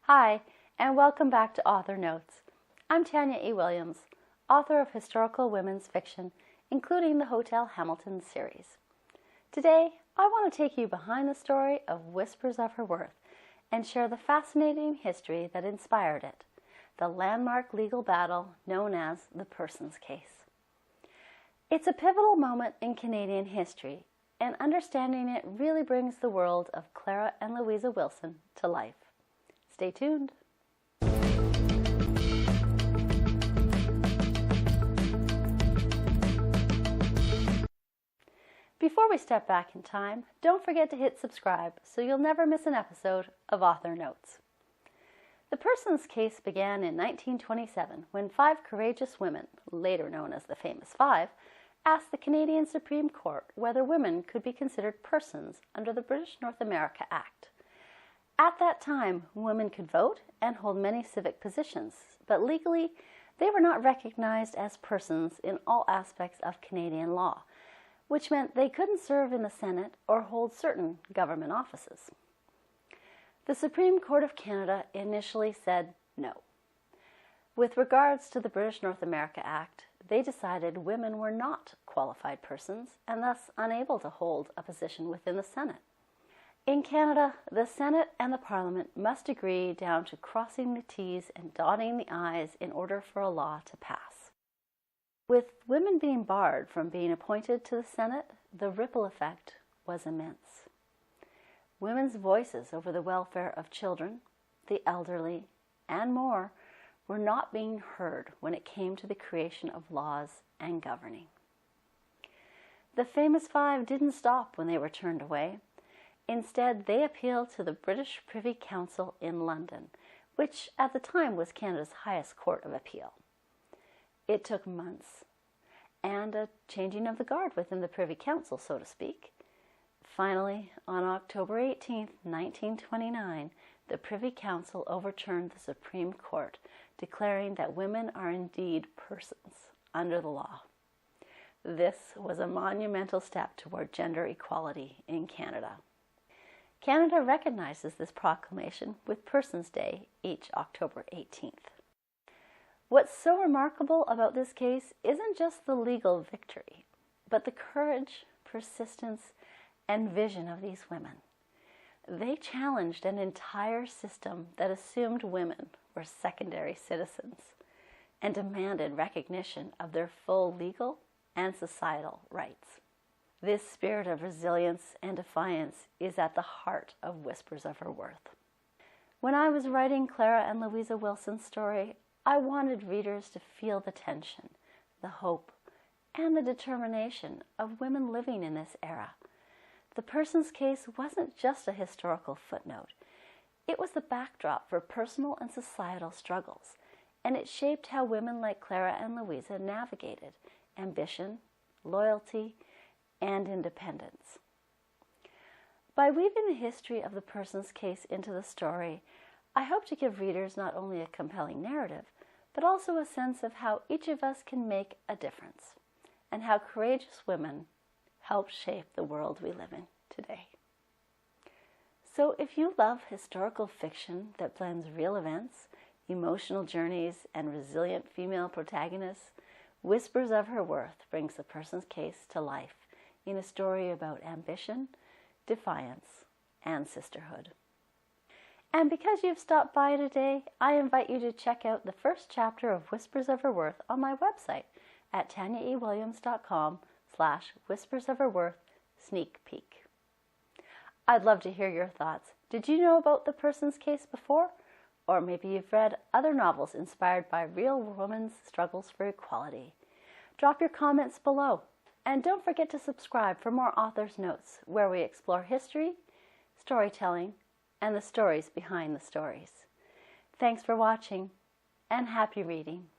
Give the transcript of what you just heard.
Hi, and welcome back to Author Notes. I'm Tanya E. Williams, author of historical women's fiction, including the Hotel Hamilton series. Today, I want to take you behind the story of Whispers of Her Worth and share the fascinating history that inspired it, the landmark legal battle known as the Persons Case. It's a pivotal moment in Canadian history, and understanding it really brings the world of Clara and Louisa Wilson to life. Stay tuned. Before we step back in time, don't forget to hit subscribe so you'll never miss an episode of Author Notes. The Persons Case began in 1927 when 5 courageous women, later known as the Famous Five, asked the Canadian Supreme Court whether women could be considered persons under the British North America Act. At that time, women could vote and hold many civic positions, but legally, they were not recognized as persons in all aspects of Canadian law, which meant they couldn't serve in the Senate or hold certain government offices. The Supreme Court of Canada initially said no. With regards to the British North America Act, they decided women were not qualified persons and thus unable to hold a position within the Senate. In Canada, the Senate and the Parliament must agree down to crossing the T's and dotting the I's in order for a law to pass. With women being barred from being appointed to the Senate, the ripple effect was immense. Women's voices over the welfare of children, the elderly, and more were not being heard when it came to the creation of laws and governing. The Famous Five didn't stop when they were turned away. Instead, they appealed to the British Privy Council in London, which at the time was Canada's highest court of appeal. It took months, and a changing of the guard within the Privy Council, so to speak. Finally, on October 18, 1929, the Privy Council overturned the Supreme Court, declaring that women are indeed persons under the law. This was a monumental step toward gender equality in Canada. Canada recognizes this proclamation with Persons Day each October 18th. What's so remarkable about this case isn't just the legal victory, but the courage, persistence, and vision of these women. They challenged an entire system that assumed women were secondary citizens and demanded recognition of their full legal and societal rights. This spirit of resilience and defiance is at the heart of Whispers of Her Worth. When I was writing Clara and Louisa Wilson's story, I wanted readers to feel the tension, the hope, and the determination of women living in this era. The Persons Case wasn't just a historical footnote. It was the backdrop for personal and societal struggles, and it shaped how women like Clara and Louisa navigated ambition, loyalty, and independence. By weaving the history of the Persons Case into the story, I hope to give readers not only a compelling narrative, but also a sense of how each of us can make a difference, and how courageous women help shape the world we live in today. So if you love historical fiction that blends real events, emotional journeys, and resilient female protagonists, Whispers of Her Worth brings the Persons Case to life in a story about ambition, defiance, and sisterhood. And because you've stopped by today, I invite you to check out the first chapter of Whispers of Her Worth on my website at tanyaewilliams.com/Whispers of Her Worth sneak peek. I'd love to hear your thoughts. Did you know about the Persons Case before? Or maybe you've read other novels inspired by real women's struggles for equality. Drop your comments below. And don't forget to subscribe for more Author's Notes, where we explore history, storytelling, and the stories behind the stories. Thanks for watching, and happy reading.